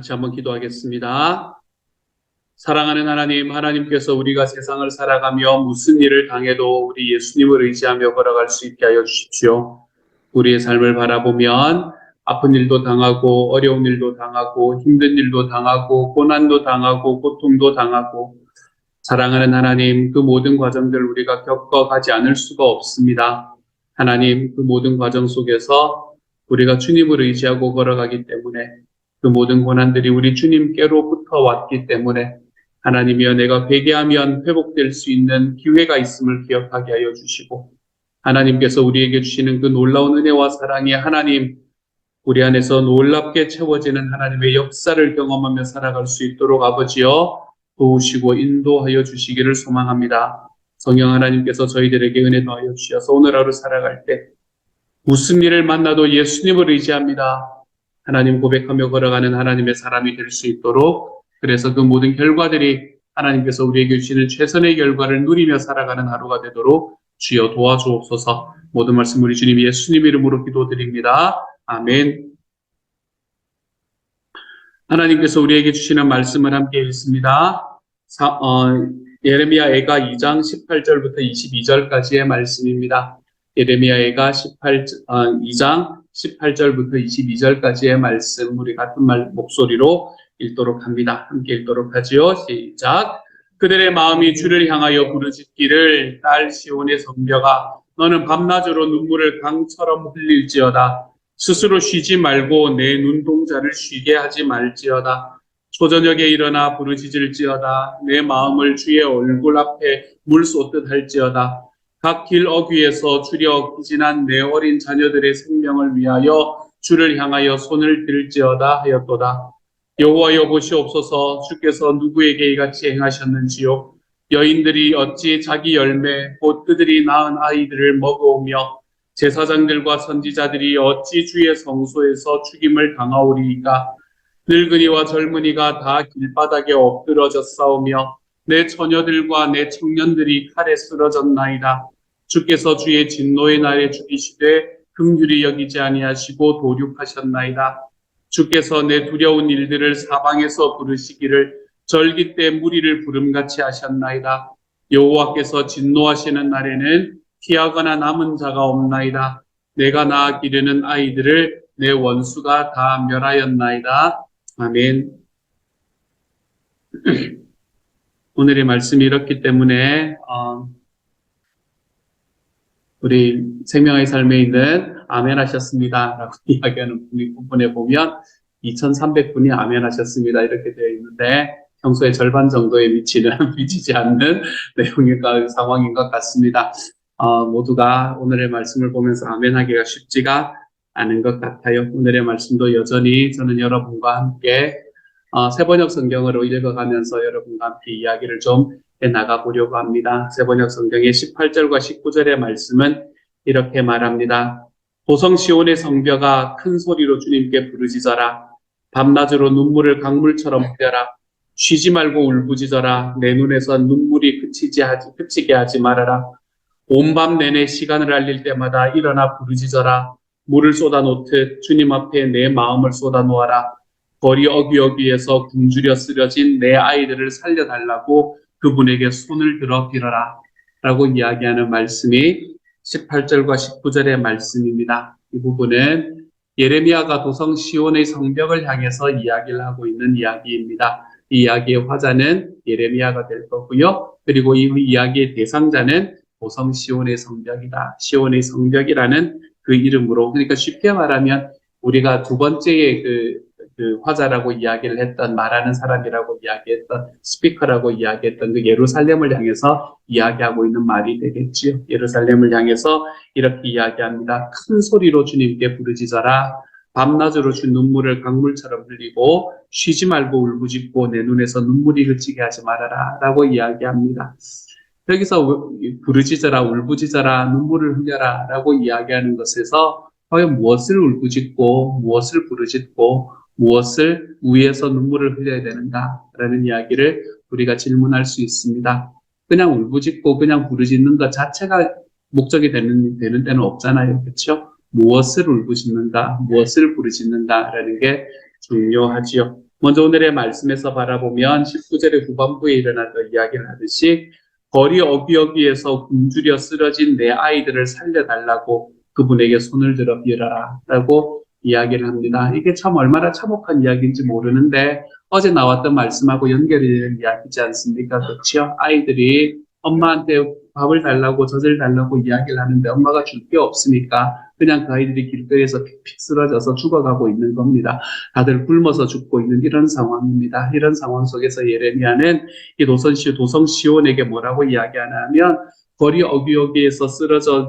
같이 한번 기도하겠습니다. 사랑하는 하나님, 하나님께서 우리가 세상을 살아가며 무슨 일을 당해도 우리 예수님을 의지하며 걸어갈 수 있게 하여 주십시오. 우리의 삶을 바라보면 아픈 일도 당하고 어려운 일도 당하고 힘든 일도 당하고 고난도 당하고 고통도 당하고 사랑하는 하나님, 그 모든 과정들 우리가 겪어가지 않을 수가 없습니다. 하나님, 그 모든 과정 속에서 우리가 주님을 의지하고 걸어가기 때문에 그 모든 고난들이 우리 주님께로부터 왔기 때문에 하나님이여 내가 회개하면 회복될 수 있는 기회가 있음을 기억하게 하여 주시고 하나님께서 우리에게 주시는 그 놀라운 은혜와 사랑이 하나님 우리 안에서 놀랍게 채워지는 하나님의 역사를 경험하며 살아갈 수 있도록 아버지여 도우시고 인도하여 주시기를 소망합니다. 성령 하나님께서 저희들에게 은혜 더하여 주셔서 오늘 하루 살아갈 때 무슨 일을 만나도 예수님을 의지합니다. 하나님 고백하며 걸어가는 하나님의 사람이 될 수 있도록 그래서 그 모든 결과들이 하나님께서 우리에게 주시는 최선의 결과를 누리며 살아가는 하루가 되도록 주여 도와주옵소서. 모든 말씀 우리 주님 예수님 이름으로 기도드립니다. 아멘. 하나님께서 우리에게 주시는 말씀을 함께 읽습니다. 예레미야애가 2장 18절부터 22절까지의 말씀입니다. 예레미야애가 2장 18절부터 22절까지의 말씀 우리 같은 목소리로 읽도록 합니다. 함께 읽도록 하지요. 시작. 그들의 마음이 주를 향하여 부르짖기를 딸 시온의 성벽아 너는 밤낮으로 눈물을 강처럼 흘릴지어다. 스스로 쉬지 말고 내 눈동자를 쉬게 하지 말지어다. 초저녁에 일어나 부르짖을지어다. 내 마음을 주의 얼굴 앞에 물 쏟듯 할지어다. 각 길 어귀에서 주려 기진한 내 어린 자녀들의 생명을 위하여 주를 향하여 손을 들지어다 하였도다. 여호와여 보시옵소서. 주께서 누구에게 이같이 행하셨는지요. 여인들이 어찌 자기 열매 곧 그들이 낳은 아이들을 먹어오며 제사장들과 선지자들이 어찌 주의 성소에서 죽임을 당하오리이까. 늙은이와 젊은이가 다 길바닥에 엎드러져 싸우며 내 처녀들과 내 청년들이 칼에 쓰러졌나이다. 주께서 주의 진노의 날에 죽이시되 긍휼히 여기지 아니하시고 도륙하셨나이다. 주께서 내 두려운 일들을 사방에서 부르시기를 절기 때 무리를 부름같이 하셨나이다. 여호와께서 진노하시는 날에는 피하거나 남은 자가 없나이다. 내가 낳아 기르는 아이들을 내 원수가 다 멸하였나이다. 아멘. 오늘의 말씀이 이렇기 때문에 우리 생명의 삶에 있는 아멘 하셨습니다 라고 이야기하는 부분에 보면 2300분이 아멘 하셨습니다 이렇게 되어 있는데 평소의 절반 정도에 미치지 않는 내용인가 상황인 것 같습니다. 모두가 오늘의 말씀을 보면서 아멘하기가 쉽지가 않은 것 같아요. 오늘의 말씀도 여전히 저는 여러분과 함께 새번역 성경으로 읽어가면서 여러분과 함께 이야기를 좀 해나가 보려고 합니다. 새번역 성경의 18절과 19절의 말씀은 이렇게 말합니다. 도성 시온의 성벽아 큰 소리로 주님께 부르짖어라. 밤낮으로 눈물을 강물처럼 흘려라. 쉬지 말고 울부짖어라. 내 눈에서 눈물이 그치게 하지 말아라. 온 밤 내내 시간을 알릴 때마다 일어나 부르짖어라. 물을 쏟아놓듯 주님 앞에 내 마음을 쏟아놓아라. 거리 어귀어귀에서 굶주려 쓰러진 내 아이들을 살려달라고 그분에게 손을 들어 빌어라. 라고 이야기하는 말씀이 18절과 19절의 말씀입니다. 이 부분은 예레미야가 도성 시온의 성벽을 향해서 이야기를 하고 있는 이야기입니다. 이 이야기의 화자는 예레미야가 될 거고요. 그리고 이 이야기의 대상자는 도성 시온의 성벽이다. 시온의 성벽이라는 그 이름으로 그러니까 쉽게 말하면 우리가 두 번째의 그 화자라고 이야기를 했던 말하는 사람이라고 이야기했던 스피커라고 이야기했던 그 예루살렘을 향해서 이야기하고 있는 말이 되겠지요. 예루살렘을 향해서 이렇게 이야기합니다. 큰 소리로 주님께 부르짖어라. 밤낮으로 준 눈물을 강물처럼 흘리고 쉬지 말고 울부짖고 내 눈에서 눈물이 그치게 하지 말아라 라고 이야기합니다. 여기서 부르짖어라, 울부짖어라, 눈물을 흘려라 라고 이야기하는 것에서 과연 무엇을 울부짖고 무엇을 부르짖고 무엇을 위해서 눈물을 흘려야 되는가라는 이야기를 우리가 질문할 수 있습니다. 그냥 울부짖고 그냥 부르짖는 것 자체가 목적이 되는 데는 없잖아요. 그렇죠? 무엇을 울부짖는가, 무엇을 부르짖는가라는 게 중요하지요. 먼저 오늘의 말씀에서 바라보면 19절의 후반부에 일어났던 이야기를 하듯이 거리 어귀어귀에서 굶주려 쓰러진 내 아이들을 살려달라고 그분에게 손을 들어 빌어라 라고 이야기를 합니다. 이게 참 얼마나 참혹한 이야기인지 모르는데 어제 나왔던 말씀하고 연결이 되는 이야기지 않습니까? 그렇죠? 아이들이 엄마한테 밥을 달라고 젖을 달라고 이야기를 하는데 엄마가 줄 게 없으니까 그냥 그 아이들이 길거리에서 픽픽 쓰러져서 죽어가고 있는 겁니다. 다들 굶어서 죽고 있는 이런 상황입니다. 이런 상황 속에서 예레미야는 이 도성 시온에게 뭐라고 이야기하냐면 거리 어귀어귀에서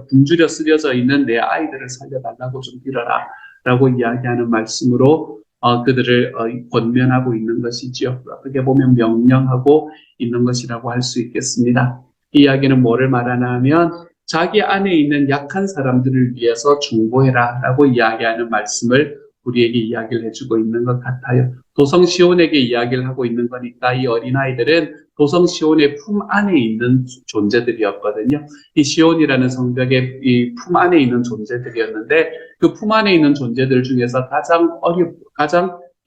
굶주려 쓰러져 있는 내 아이들을 살려달라고 좀 빌어라 라고 이야기하는 말씀으로 그들을 권면하고 있는 것이지요. 어떻게 보면 명령하고 있는 것이라고 할 수 있겠습니다. 이 이야기는 뭐를 말하냐면 자기 안에 있는 약한 사람들을 위해서 중보해라 라고 이야기하는 말씀을 우리에게 이야기를 해주고 있는 것 같아요. 도성 시온에게 이야기를 하고 있는 거니까 이 어린아이들은 도성 시온의 품 안에 있는 존재들이었거든요. 이 시온이라는 성벽의 이 품 안에 있는 존재들이었는데 그 품 안에 있는 존재들 중에서 가장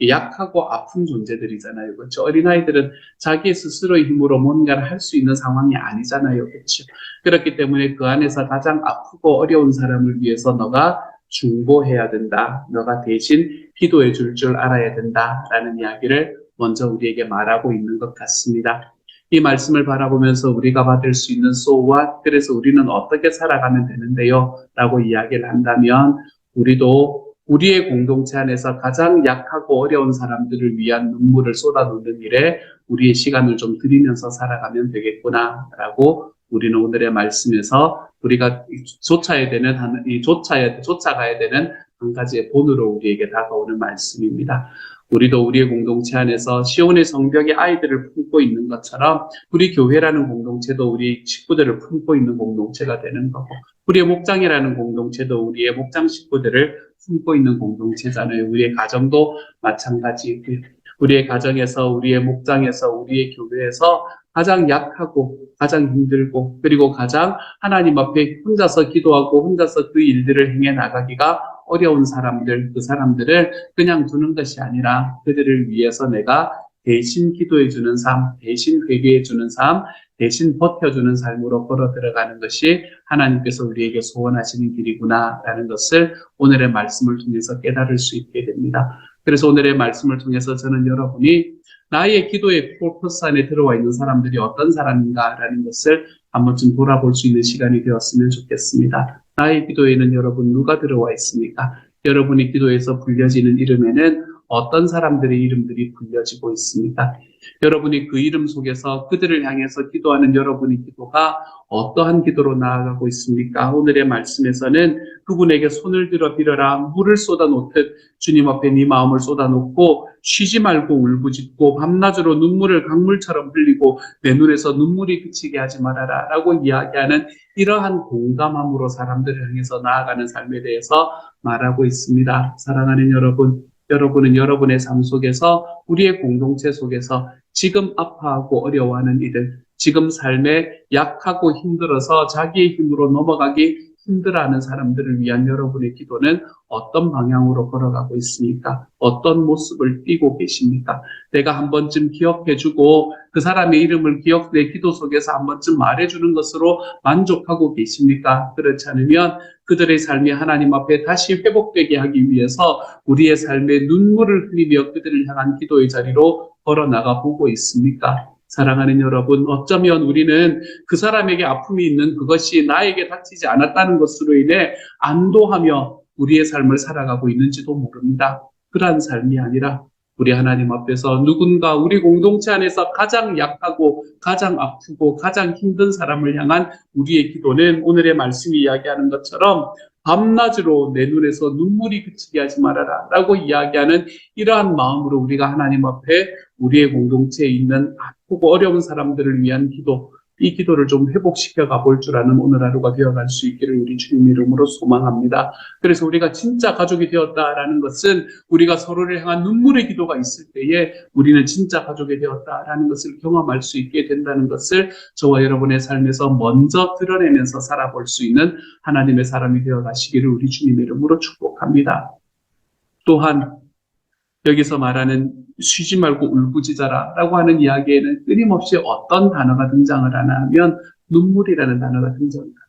약하고 아픈 존재들이잖아요. 그렇죠? 어린아이들은 자기 스스로의 힘으로 뭔가를 할 수 있는 상황이 아니잖아요. 그렇죠? 그렇기 때문에 그 안에서 가장 아프고 어려운 사람을 위해서 너가 중보해야 된다. 너가 대신 기도해 줄 알아야 된다라는 이야기를 먼저 우리에게 말하고 있는 것 같습니다. 이 말씀을 바라보면서 우리가 받을 수 있는 소원, 그래서 우리는 어떻게 살아가면 되는데요? 라고 이야기를 한다면 우리도 우리의 공동체 안에서 가장 약하고 어려운 사람들을 위한 눈물을 쏟아놓는 일에 우리의 시간을 좀 들이면서 살아가면 되겠구나라고 우리는 오늘의 말씀에서 우리가 쫓아가야 되는 한 가지의 본으로 우리에게 다가오는 말씀입니다. 우리도 우리의 공동체 안에서 시온의 성벽의 아이들을 품고 있는 것처럼 우리 교회라는 공동체도 우리 식구들을 품고 있는 공동체가 되는 거고 우리의 목장이라는 공동체도 우리의 목장 식구들을 품고 있는 공동체잖아요. 우리의 가정도 마찬가지고요. 우리의 가정에서, 우리의 목장에서, 우리의 교회에서 가장 약하고 가장 힘들고 그리고 가장 하나님 앞에 혼자서 기도하고 혼자서 그 일들을 행해 나가기가 어려운 사람들, 그 사람들을 그냥 두는 것이 아니라 그들을 위해서 내가 대신 기도해주는 삶, 대신 회개해주는 삶, 대신 버텨주는 삶으로 걸어 들어가는 것이 하나님께서 우리에게 소원하시는 길이구나라는 것을 오늘의 말씀을 통해서 깨달을 수 있게 됩니다. 그래서 오늘의 말씀을 통해서 저는 여러분이 나의 기도의 포커스 안에 들어와 있는 사람들이 어떤 사람인가라는 것을 한 번쯤 돌아볼 수 있는 시간이 되었으면 좋겠습니다. 나의 기도에는 여러분 누가 들어와 있습니까? 여러분이 기도에서 불려지는 이름에는 어떤 사람들의 이름들이 불려지고 있습니까? 여러분이 그 이름 속에서 그들을 향해서 기도하는 여러분의 기도가 어떠한 기도로 나아가고 있습니까? 오늘의 말씀에서는 그분에게 손을 들어 빌어라 물을 쏟아놓듯 주님 앞에 네 마음을 쏟아놓고 쉬지 말고 울부짖고 밤낮으로 눈물을 강물처럼 흘리고 내 눈에서 눈물이 그치게 하지 말아라 라고 이야기하는 이러한 공감함으로 사람들을 향해서 나아가는 삶에 대해서 말하고 있습니다. 사랑하는 여러분, 여러분은 여러분의 삶 속에서 우리의 공동체 속에서 지금 아파하고 어려워하는 이들, 지금 삶에 약하고 힘들어서 자기의 힘으로 넘어가기 힘들어하는 사람들을 위한 여러분의 기도는 어떤 방향으로 걸어가고 있습니까? 어떤 모습을 띠고 계십니까? 내가 한 번쯤 기억해주고 그 사람의 이름을 내 기도 속에서 한 번쯤 말해주는 것으로 만족하고 계십니까? 그렇지 않으면 그들의 삶이 하나님 앞에 다시 회복되게 하기 위해서 우리의 삶에 눈물을 흘리며 그들을 향한 기도의 자리로 걸어나가 보고 있습니까? 사랑하는 여러분, 어쩌면 우리는 그 사람에게 아픔이 있는 그것이 나에게 닥치지 않았다는 것으로 인해 안도하며 우리의 삶을 살아가고 있는지도 모릅니다. 그러한 삶이 아니라 우리 하나님 앞에서 누군가 우리 공동체 안에서 가장 약하고 가장 아프고 가장 힘든 사람을 향한 우리의 기도는 오늘의 말씀이 이야기하는 것처럼 밤낮으로 내 눈에서 눈물이 그치게 하지 말아라 라고 이야기하는 이러한 마음으로 우리가 하나님 앞에 우리의 공동체에 있는 아프고 어려운 사람들을 위한 기도, 이 기도를 좀 회복시켜 가볼 줄 아는 오늘 하루가 되어갈 수 있기를 우리 주님 이름으로 소망합니다. 그래서 우리가 진짜 가족이 되었다라는 것은 우리가 서로를 향한 눈물의 기도가 있을 때에 우리는 진짜 가족이 되었다라는 것을 경험할 수 있게 된다는 것을 저와 여러분의 삶에서 먼저 드러내면서 살아볼 수 있는 하나님의 사람이 되어 가시기를 우리 주님 이름으로 축복합니다. 또한 여기서 말하는 쉬지 말고 울부짖어라 라고 하는 이야기에는 끊임없이 어떤 단어가 등장을 하나 하면 눈물이라는 단어가 등장합니다.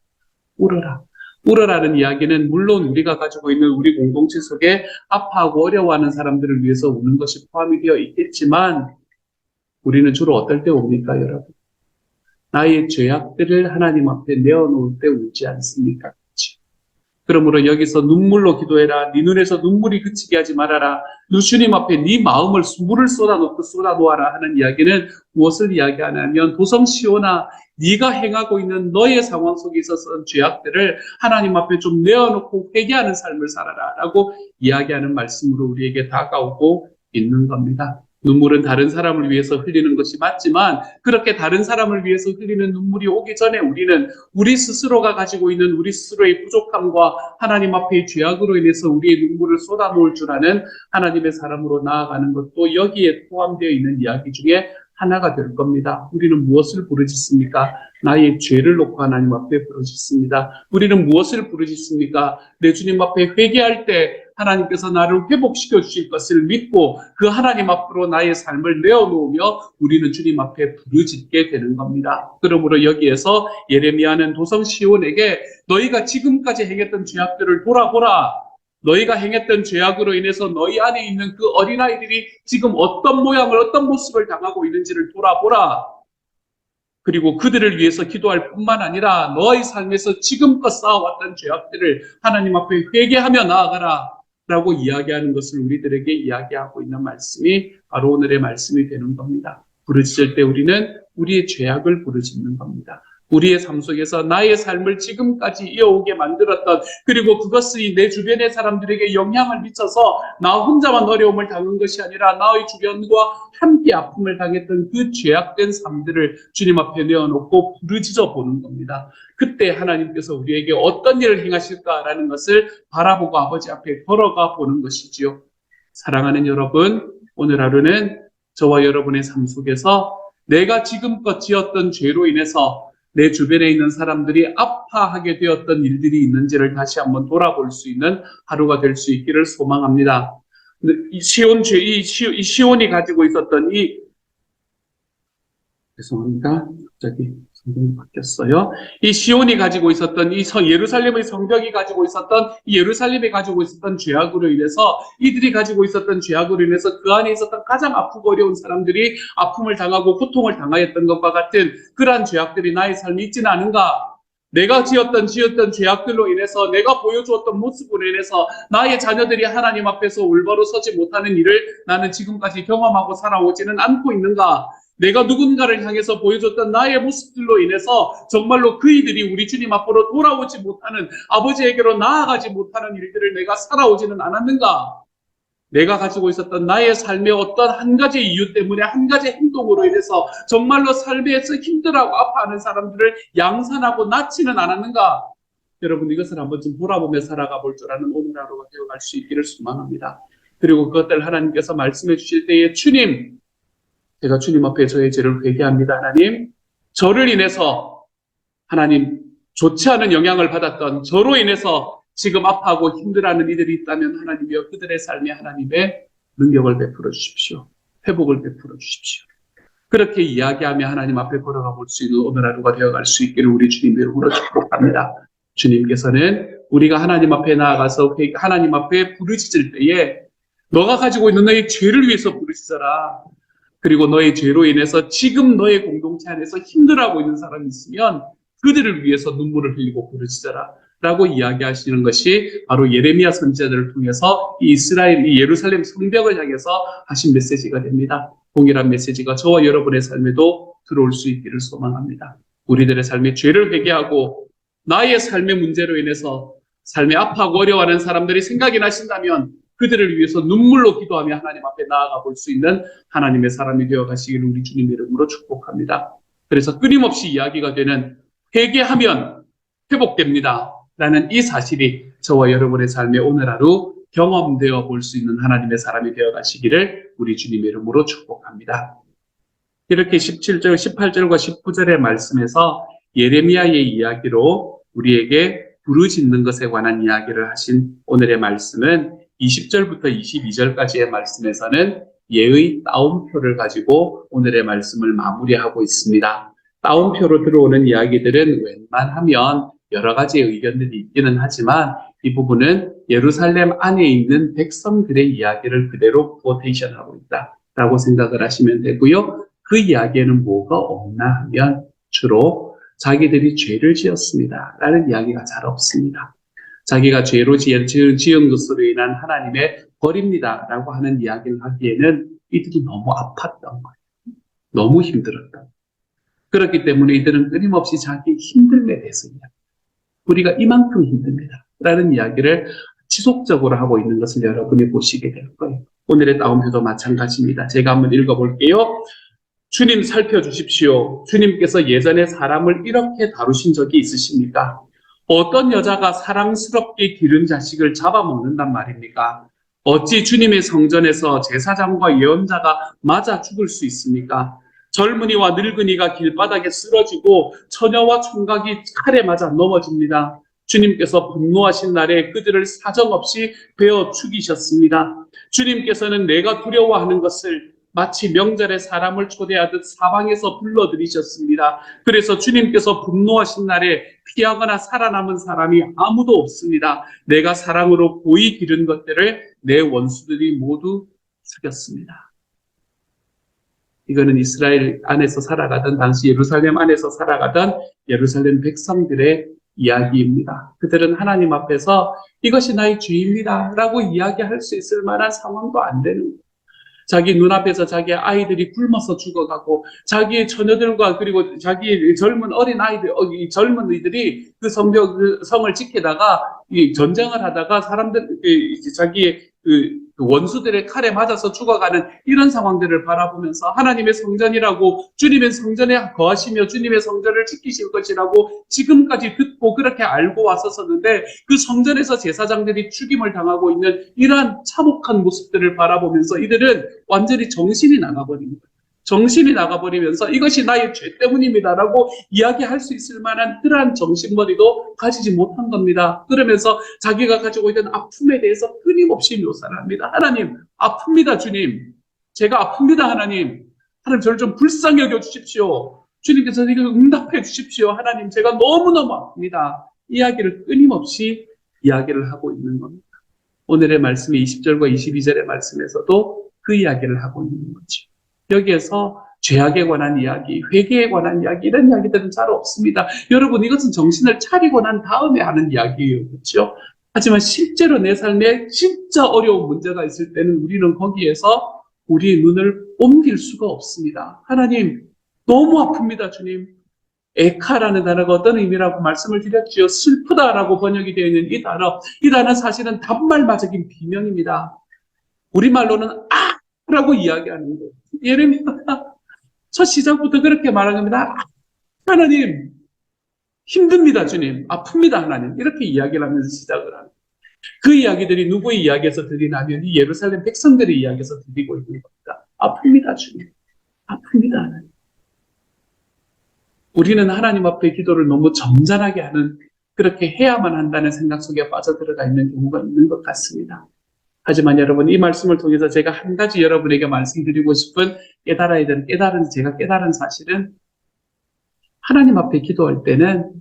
울어라. 울어라는 이야기는 물론 우리가 가지고 있는 우리 공동체 속에 아파하고 어려워하는 사람들을 위해서 우는 것이 포함이 되어 있겠지만 우리는 주로 어떨 때 웁니까, 여러분? 나의 죄악들을 하나님 앞에 내어놓을 때 울지 않습니까? 그러므로 여기서 눈물로 기도해라. 네 눈에서 눈물이 그치게 하지 말아라. 주님 앞에 네 마음을 물을 쏟아놓아라 하는 이야기는 무엇을 이야기하냐면 도성 시온아, 네가 행하고 있는 너의 상황 속에 있어서 죄악들을 하나님 앞에 좀 내어놓고 회개하는 삶을 살아라 라고 이야기하는 말씀으로 우리에게 다가오고 있는 겁니다. 눈물은 다른 사람을 위해서 흘리는 것이 맞지만 그렇게 다른 사람을 위해서 흘리는 눈물이 오기 전에 우리는 우리 스스로가 가지고 있는 우리 스스로의 부족함과 하나님 앞의 죄악으로 인해서 우리의 눈물을 쏟아놓을 줄 아는 하나님의 사람으로 나아가는 것도 여기에 포함되어 있는 이야기 중에 하나가 될 겁니다. 우리는 무엇을 부르짖습니까? 나의 죄를 놓고 하나님 앞에 부르짖습니다. 우리는 무엇을 부르짖습니까? 내 주님 앞에 회개할 때 하나님께서 나를 회복시켜 주실 것을 믿고 그 하나님 앞으로 나의 삶을 내어놓으며 우리는 주님 앞에 부르짖게 되는 겁니다. 그러므로 여기에서 예레미야는 도성 시온에게 너희가 지금까지 행했던 죄악들을 돌아보라. 너희가 행했던 죄악으로 인해서 너희 안에 있는 그 어린아이들이 지금 어떤 모양을 어떤 모습을 당하고 있는지를 돌아보라. 그리고 그들을 위해서 기도할 뿐만 아니라 너의 삶에서 지금껏 쌓아왔던 죄악들을 하나님 앞에 회개하며 나아가라 라고 이야기하는 것을 우리들에게 이야기하고 있는 말씀이 바로 오늘의 말씀이 되는 겁니다. 부르짖을 때 우리는 우리의 죄악을 부르짖는 겁니다. 우리의 삶 속에서 나의 삶을 지금까지 이어오게 만들었던 그리고 그것이 내 주변의 사람들에게 영향을 미쳐서 나 혼자만 어려움을 당한 것이 아니라 나의 주변과 함께 아픔을 당했던 그 죄악된 삶들을 주님 앞에 내어놓고 부르짖어 보는 겁니다. 그때 하나님께서 우리에게 어떤 일을 행하실까라는 것을 바라보고 아버지 앞에 걸어가 보는 것이지요. 사랑하는 여러분, 오늘 하루는 저와 여러분의 삶 속에서 내가 지금껏 지었던 죄로 인해서 내 주변에 있는 사람들이 아파하게 되었던 일들이 있는지를 다시 한번 돌아볼 수 있는 하루가 될 수 있기를 소망합니다. 이 시온이 가지고 있었던 죄송합니다. 갑자기 성경이 바뀌었어요. 이 시온이 가지고 있었던 예루살렘의 성벽이 가지고 있었던 이 예루살렘이 가지고 있었던 죄악으로 인해서 이들이 가지고 있었던 죄악으로 인해서 그 안에 있었던 가장 아프고 어려운 사람들이 아픔을 당하고 고통을 당하였던 것과 같은 그러한 죄악들이 나의 삶에 있지는 않은가? 내가 지었던 죄악들로 인해서 내가 보여주었던 모습으로 인해서 나의 자녀들이 하나님 앞에서 올바로 서지 못하는 일을 나는 지금까지 경험하고 살아오지는 않고 있는가? 내가 누군가를 향해서 보여줬던 나의 모습들로 인해서 정말로 그이들이 우리 주님 앞으로 돌아오지 못하는 아버지에게로 나아가지 못하는 일들을 내가 살아오지는 않았는가? 내가 가지고 있었던 나의 삶의 어떤 한 가지 이유 때문에 한 가지 행동으로 인해서 정말로 삶에서 힘들어하고 아파하는 사람들을 양산하고 낳지는 않았는가? 여러분 이것을 한번 좀 돌아보며 살아가 볼 줄 아는 오늘 하루가 되어갈 수 있기를 소망합니다. 그리고 그것들 하나님께서 말씀해 주실 때에 주님, 제가 주님 앞에 저의 죄를 회개합니다. 하나님, 저를 인해서 하나님 좋지 않은 영향을 받았던 저로 인해서 지금 아파하고 힘들어하는 이들이 있다면 하나님이여 그들의 삶에 하나님의 능력을 베풀어 주십시오. 회복을 베풀어 주십시오. 그렇게 이야기하며 하나님 앞에 걸어가 볼 수 있는 오늘 하루가 되어갈 수 있기를 우리 주님의 이름으로 축복합니다. 주님께서는 우리가 하나님 앞에 나아가서 하나님 앞에 부르짖을 때에 너가 가지고 있는 너의 죄를 위해서 부르짖어라. 그리고 너의 죄로 인해서 지금 너의 공동체 안에서 힘들어하고 있는 사람이 있으면 그들을 위해서 눈물을 흘리고 부르짖어라 라고 이야기하시는 것이 바로 예레미야 선지자들을 통해서 이 예루살렘 성벽을 향해서 하신 메시지가 됩니다. 동일한 메시지가 저와 여러분의 삶에도 들어올 수 있기를 소망합니다. 우리들의 삶의 죄를 회개하고 나의 삶의 문제로 인해서 삶에 아파하고 어려워하는 사람들이 생각이 나신다면 그들을 위해서 눈물로 기도하며 하나님 앞에 나아가 볼 수 있는 하나님의 사람이 되어 가시기를 우리 주님의 이름으로 축복합니다. 그래서 끊임없이 이야기가 되는 회개하면 회복됩니다 라는 이 사실이 저와 여러분의 삶의 오늘 하루 경험되어 볼 수 있는 하나님의 사람이 되어 가시기를 우리 주님의 이름으로 축복합니다. 이렇게 17절, 18절과 19절의 말씀에서 예레미야의 이야기로 우리에게 부르짖는 것에 관한 이야기를 하신 오늘의 말씀은 20절부터 22절까지의 말씀에서는 예의 따옴표를 가지고 오늘의 말씀을 마무리하고 있습니다. 따옴표로 들어오는 이야기들은 웬만하면 여러 가지의 의견들이 있기는 하지만 이 부분은 예루살렘 안에 있는 백성들의 이야기를 그대로 코테이션하고 있다라고 생각을 하시면 되고요. 그 이야기에는 뭐가 없나 하면 주로 자기들이 죄를 지었습니다 라는 이야기가 잘 없습니다. 자기가 죄로 지은 것으로 인한 하나님의 벌입니다 라고 하는 이야기를 하기에는 이들이 너무 아팠던 거예요. 너무 힘들었던 거예요. 그렇기 때문에 이들은 끊임없이 자기 힘듦에 대해서 이야기해요. 우리가 이만큼 힘듭니다 라는 이야기를 지속적으로 하고 있는 것을 여러분이 보시게 될 거예요. 오늘의 따옴표도 마찬가지입니다. 제가 한번 읽어볼게요. 주님 살펴주십시오. 주님께서 예전에 사람을 이렇게 다루신 적이 있으십니까? 어떤 여자가 사랑스럽게 기른 자식을 잡아먹는단 말입니까? 어찌 주님의 성전에서 제사장과 예언자가 맞아 죽을 수 있습니까? 젊은이와 늙은이가 길바닥에 쓰러지고 처녀와 총각이 칼에 맞아 넘어집니다. 주님께서 분노하신 날에 그들을 사정없이 베어 죽이셨습니다. 주님께서는 내가 두려워하는 것을 마치 명절에 사람을 초대하듯 사방에서 불러들이셨습니다. 그래서 주님께서 분노하신 날에 피하거나 살아남은 사람이 아무도 없습니다. 내가 사랑으로 고이 기른 것들을 내 원수들이 모두 죽였습니다. 이거는 이스라엘 안에서 살아가던, 당시 예루살렘 안에서 살아가던 예루살렘 백성들의 이야기입니다. 그들은 하나님 앞에서 이것이 나의 죄입니다 라고 이야기할 수 있을 만한 상황도 안 되는 거예요. 자기 눈앞에서 자기 아이들이 굶어서 죽어가고 자기의 처녀들과 그리고 자기 젊은 어린 아이들, 젊은이들이 그 성을 지키다가 전쟁을 하다가 사람들, 자기의 원수들의 칼에 맞아서 죽어가는 이런 상황들을 바라보면서 하나님의 성전이라고, 주님의 성전에 거하시며 주님의 성전을 지키실 것이라고 지금까지 듣고 그렇게 알고 왔었는데 그 성전에서 제사장들이 죽임을 당하고 있는 이러한 참혹한 모습들을 바라보면서 이들은 완전히 정신이 나가버립니다. 정신이 나가버리면서 이것이 나의 죄 때문입니다라고 이야기할 수 있을 만한 그러한 정신머리도 가지지 못한 겁니다. 그러면서 자기가 가지고 있는 아픔에 대해서 끊임없이 묘사를 합니다. 하나님, 아픕니다, 주님. 제가 아픕니다, 하나님. 하나님, 저를 좀 불쌍히 여겨 주십시오. 주님께서 이걸 응답해 주십시오. 하나님, 제가 너무너무 아픕니다. 이야기를 끊임없이 이야기를 하고 있는 겁니다. 오늘의 말씀의 20절과 22절의 말씀에서도 그 이야기를 하고 있는 거죠. 여기에서 죄악에 관한 이야기, 회개에 관한 이야기, 이런 이야기들은 잘 없습니다. 여러분, 이것은 정신을 차리고 난 다음에 하는 이야기예요. 그렇죠? 하지만 실제로 내 삶에 진짜 어려운 문제가 있을 때는 우리는 거기에서 우리의 눈을 옮길 수가 없습니다. 하나님, 너무 아픕니다, 주님. 에카라는 단어가 어떤 의미라고 말씀을 드렸지요. 슬프다라고 번역이 되어 있는 이 단어는 사실은 단말마적인 비명입니다. 우리말로는 라고 이야기하는 거예요. 예레미야가 첫 시작부터 그렇게 말한 겁니다. 하나님, 힘듭니다, 주님. 아픕니다, 하나님. 이렇게 이야기를 하면서 시작을 합니다. 그 이야기들이 누구의 이야기에서 들리냐면 이 예루살렘 백성들의 이야기에서 들리고 있는 겁니다. 아픕니다, 주님. 아픕니다, 하나님. 우리는 하나님 앞에 기도를 너무 점잖하게 하는, 그렇게 해야만 한다는 생각 속에 빠져들어가 있는 경우가 있는 것 같습니다. 하지만 여러분, 이 말씀을 통해서 제가 한 가지 여러분에게 말씀드리고 싶은 제가 깨달은 사실은 하나님 앞에 기도할 때는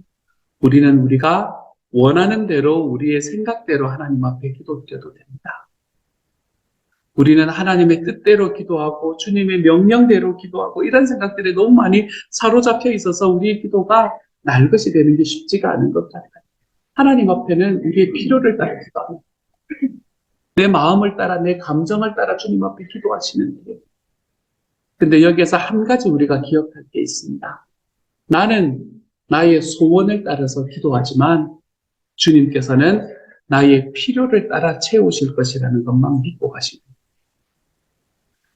우리가 원하는 대로 우리의 생각대로 하나님 앞에 기도드려도 됩니다. 우리는 하나님의 뜻대로 기도하고 주님의 명령대로 기도하고 이런 생각들에 너무 많이 사로잡혀 있어서 우리의 기도가 날 것이 되는 게 쉽지가 않은 것 같아요. 하나님 앞에는 우리의 필요를 따라 기도합니다. 내 마음을 따라, 내 감정을 따라 주님 앞에 기도하시는 거예요. 근데 여기에서 한 가지 우리가 기억할 게 있습니다. 나는 나의 소원을 따라서 기도하지만 주님께서는 나의 필요를 따라 채우실 것이라는 것만 믿고 가십니다.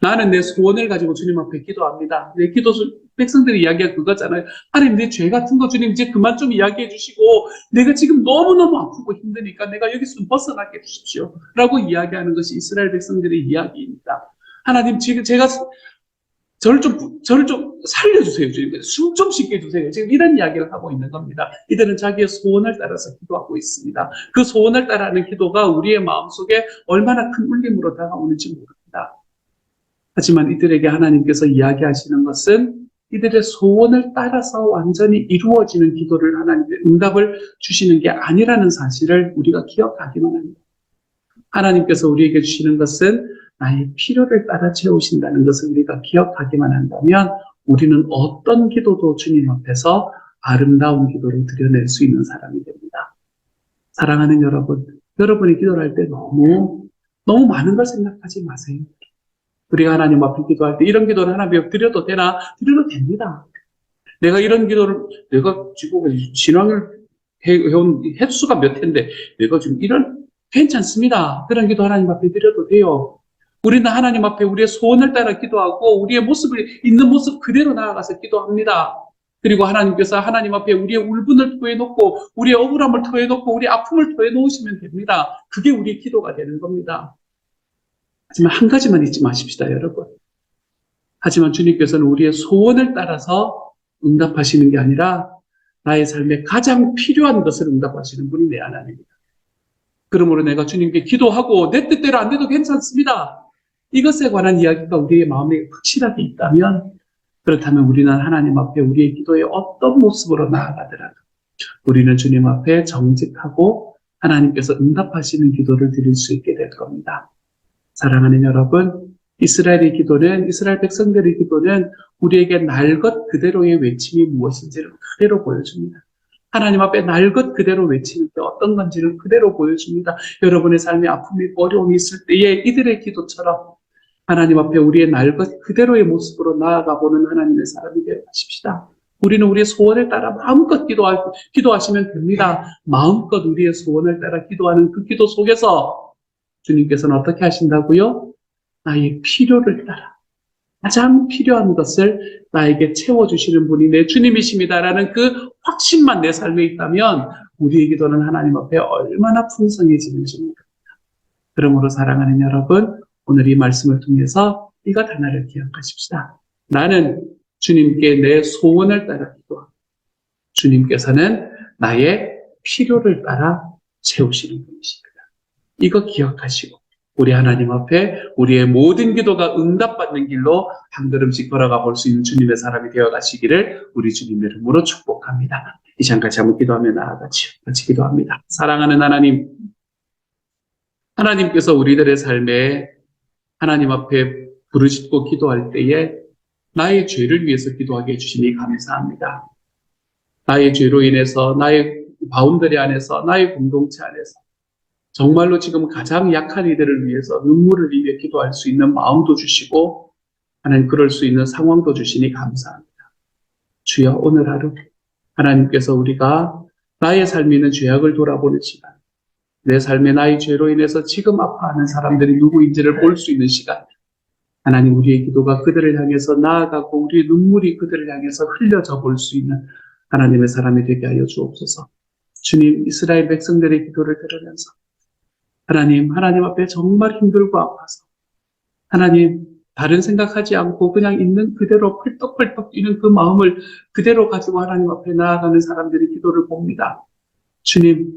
나는 내 소원을 가지고 주님 앞에 기도합니다. 내 기도 백성들이 이야기가 그거잖아요. 하나님, 내 죄 같은 거 주님 이제 그만 좀 이야기해 주시고 내가 지금 너무너무 아프고 힘드니까 내가 여기서 좀 벗어나게 해주십시오 라고 이야기하는 것이 이스라엘 백성들의 이야기입니다. 하나님, 지금 제가 저를 좀 살려주세요. 주님. 숨 좀 쉬게 해주세요. 지금 이런 이야기를 하고 있는 겁니다. 이들은 자기의 소원을 따라서 기도하고 있습니다. 그 소원을 따라하는 기도가 우리의 마음속에 얼마나 큰 울림으로 다가오는지 모릅니다. 하지만 이들에게 하나님께서 이야기하시는 것은 이들의 소원을 따라서 완전히 이루어지는 기도를 하나님의 응답을 주시는 게 아니라는 사실을 우리가 기억하기만 합니다. 하나님께서 우리에게 주시는 것은 나의 필요를 따라 채우신다는 것을 우리가 기억하기만 한다면 우리는 어떤 기도도 주님 앞에서 아름다운 기도를 드려낼 수 있는 사람이 됩니다. 사랑하는 여러분, 여러분이 기도를 할 때 너무 많은 걸 생각하지 마세요. 우리가 하나님 앞에 기도할 때 이런 기도를 하나님 앞에 드려도 되나? 드려도 됩니다. 내가 이런 기도를, 내가 지금 신앙을 해온 횟수가 몇 회인데 내가 지금 이런 괜찮습니다. 그런 기도 하나님 앞에 드려도 돼요. 우리는 하나님 앞에 우리의 소원을 따라 기도하고 우리의 모습을 있는 모습 그대로 나아가서 기도합니다. 그리고 하나님께서 하나님 앞에 우리의 울분을 토해놓고 우리의 억울함을 토해놓고 우리의 아픔을 토해놓으시면 됩니다. 그게 우리의 기도가 되는 겁니다. 하지만 한 가지만 잊지 마십시다, 여러분. 하지만 주님께서는 우리의 소원을 따라서 응답하시는 게 아니라 나의 삶에 가장 필요한 것을 응답하시는 분이 내 하나님입니다. 그러므로 내가 주님께 기도하고 내 뜻대로 안 돼도 괜찮습니다. 이것에 관한 이야기가 우리의 마음에 확실하게 있다면 그렇다면 우리는 하나님 앞에 우리의 기도에 어떤 모습으로 나아가더라도 우리는 주님 앞에 정직하고 하나님께서 응답하시는 기도를 드릴 수 있게 될 겁니다. 사랑하는 여러분, 이스라엘 백성들의 기도는 우리에게 날 것 그대로의 외침이 무엇인지를 그대로 보여줍니다. 하나님 앞에 날 것 그대로 외치는 게 어떤 건지를 그대로 보여줍니다. 여러분의 삶에 아픔이 어려움이 있을 때에 이들의 기도처럼 하나님 앞에 우리의 날 것 그대로의 모습으로 나아가보는 하나님의 사람이 되어 가십시다. 우리는 우리의 소원을 따라 마음껏 기도하시면 됩니다. 마음껏 우리의 소원을 따라 기도하는 그 기도 속에서 주님께서는 어떻게 하신다고요? 나의 필요를 따라 가장 필요한 것을 나에게 채워주시는 분이 내 주님이십니다라는 그 확신만 내 삶에 있다면 우리의 기도는 하나님 앞에 얼마나 풍성해지는지 모릅니다. 그러므로 사랑하는 여러분, 오늘 이 말씀을 통해서 이것 하나를 기억하십시다. 나는 주님께 내 소원을 따라 기도하고 주님께서는 나의 필요를 따라 채우시는 분이십니다. 이거 기억하시고 우리 하나님 앞에 우리의 모든 기도가 응답받는 길로 한 걸음씩 걸어가 볼 수 있는 주님의 사람이 되어 가시기를 우리 주님의 이름으로 축복합니다. 이 시간 같이 한번 기도하며 나아가지요. 같이 기도합니다. 사랑하는 하나님, 하나님께서 우리들의 삶에 하나님 앞에 부르짖고 기도할 때에 나의 죄를 위해서 기도하게 해주시니 감사합니다. 나의 죄로 인해서 나의 바운더리 안에서 나의 공동체 안에서 정말로 지금 가장 약한 이들을 위해서 눈물을 흘려 기도할 수 있는 마음도 주시고 하나님 그럴 수 있는 상황도 주시니 감사합니다. 주여 오늘 하루 하나님께서 우리가 나의 삶에 있는 죄악을 돌아보는 시간, 내 삶에 나의 죄로 인해서 지금 아파하는 사람들이 누구인지를 볼 수 있는 시간, 하나님 우리의 기도가 그들을 향해서 나아가고 우리의 눈물이 그들을 향해서 흘려져 볼 수 있는 하나님의 사람이 되게 하여 주옵소서. 주님, 이스라엘 백성들의 기도를 들으면서 하나님 앞에 정말 힘들고 아파서 하나님 다른 생각하지 않고 그냥 있는 그대로 펄떡펄떡 뛰는 그 마음을 그대로 가지고 하나님 앞에 나아가는 사람들의 기도를 봅니다. 주님,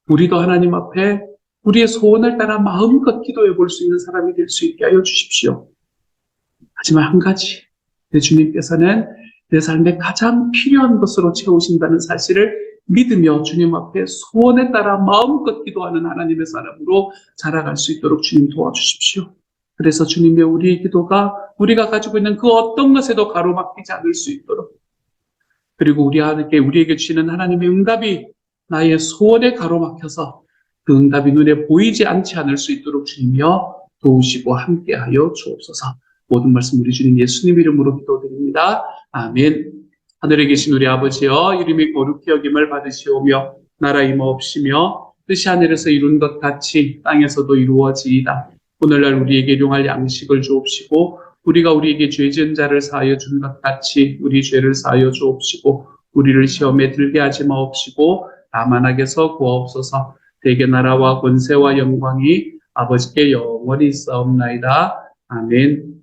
우리도 하나님 앞에 우리의 소원을 따라 마음껏 기도해 볼 수 있는 사람이 될 수 있게 하여 주십시오. 하지만 한 가지, 내 주님께서는 내 삶에 가장 필요한 것으로 채우신다는 사실을 믿으며 주님 앞에 소원에 따라 마음껏 기도하는 하나님의 사람으로 자라갈 수 있도록 주님 도와주십시오. 그래서 주님의 우리의 기도가 우리가 가지고 있는 그 어떤 것에도 가로막히지 않을 수 있도록, 그리고 우리에게 주시는 하나님의 응답이 나의 소원에 가로막혀서 그 응답이 눈에 보이지 않을 수 있도록 주님이여 도우시고 함께하여 주옵소서. 모든 말씀 우리 주님 예수님 이름으로 기도드립니다. 아멘. 하늘에 계신 우리 아버지여, 이름이 거룩히 여김을 받으시오며 나라 임하옵시며 뜻이 하늘에서 이룬 것 같이 땅에서도 이루어지이다. 오늘날 우리에게 일용할 양식을 주옵시고 우리가 우리에게 죄 지은 자를 사하여 준 것 같이 우리 죄를 사하여 주옵시고 우리를 시험에 들게 하지 마옵시고 다만 악에서 구하옵소서. 대개 나라와 권세와 영광이 아버지께 영원히 있사옵나이다. 아멘.